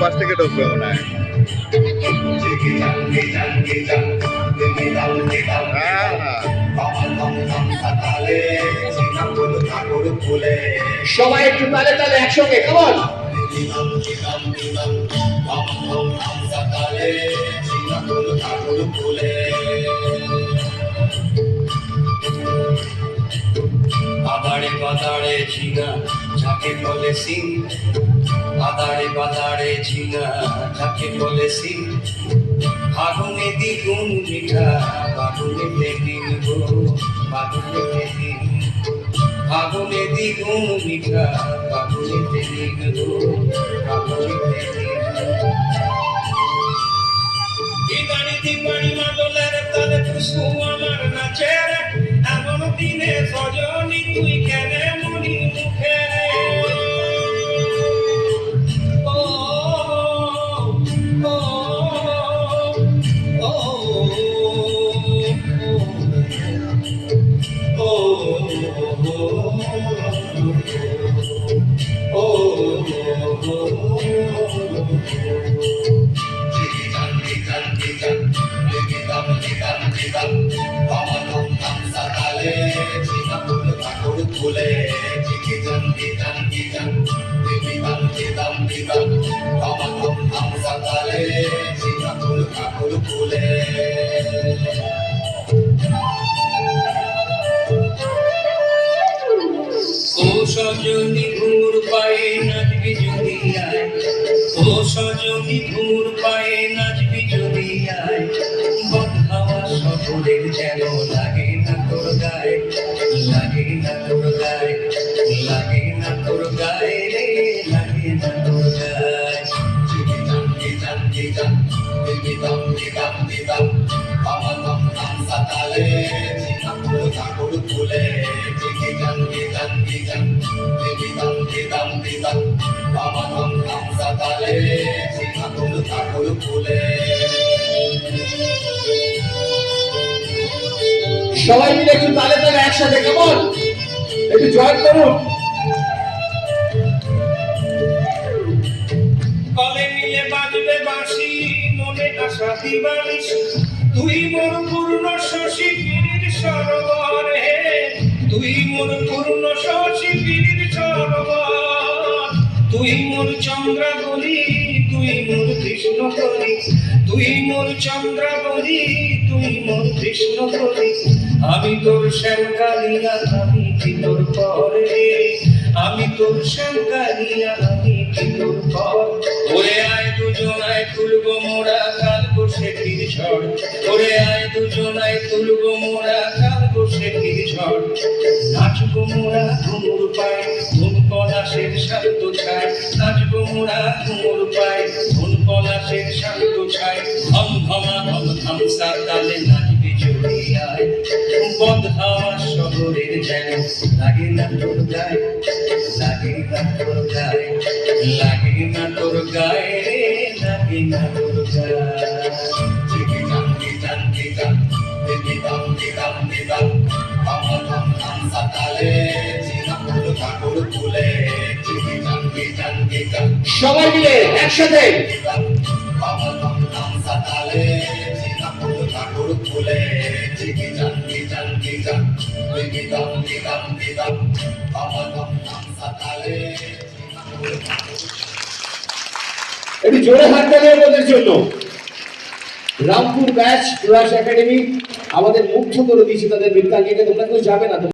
পাশ থেকে ঢুকবে মনে হয়। সবাই একটু তালে তালে একসঙ্গে কেমন আদারে বাদারে ঝিঙা যাকে বলে সিং, আদারে বাদারে ঝিঙা যাকে বলে সিং, আগুনে দ্বিগুণ মিঠা বাগুনে দিন গো, বাগুনে দিন, আগুনে দ্বিগুণ মিঠা বাগুনে দিন গো, বাগুনে দিন। দিবানি দিবানি মাদলের তালে খুশবু আমার নাচের, এমন দিনে সজনী তুই কেনে মনি মুখে। ও ও ও ও সজনী ঘুর পায়ে নাচবি যদি আয়, ও সজনী ঘুর পায়ে নাচবি যদি আয়, বদহাওয়া সকলের যেন লাগে না তোর গায়ে, লাগে না তোর গায়ে, লাগে না তোর গায়ে রে, লাগে না তোর গায়ে। সবাই মিলে একটু তালে তালে একসাথে কেমন একটু জয়েন করুন কলে মিলে বাজবে বাঁশি মনে আশা দিবানিস, তুই মোর পূর্ণ শশী পীর সরোবর হে, তুই মোর পূর্ণ শশী পীর সরোবর, তুই মোর চন্দ্রাবলী, তুই মোর কৃষ্ণ করি, তুই মোর চন্দ্রাবলী, তুই মোর কৃষ্ণ করি, আমি তোর শ্যামকালিয়া, আমি কি তোর পরে, আমি তোর শ্যামকালিয়া, আমি কি তোর পর। ওরে আয় দুজনায় তুলবো মোরা কাল বসে ফির ঝড়, ওরে আয় দুজনায় তুলবো মোরা কাল বসে ফির ঝড়, নাচবো মোরা ঘুমুর পায় ধুন পলাশের শান্ত ছায়, নাচবো মোরা ঘুমুর পায় ধুন পলাশের শান্ত ছায়, ধম ধমা ধম ধম সাতালে নাচবি যদি আয়, বদহাওয়া শহরের যেন লাগে না তোর গায়ে, লাগে না তোর গায়ে, লাগে না তোর গায়ে রে, লাগে না তোর গায়ে। সবাই মিলে একসাথে একটু জোরে হাত তালিয়ে ওদের জন্য। রামপুর ব্যাচ ক্লাস একাডেমি আমাদের মুগ্ধ করে দিয়েছে তাদের নৃত্যাঙ্গিকে, তোমরা কেউ যাবে না।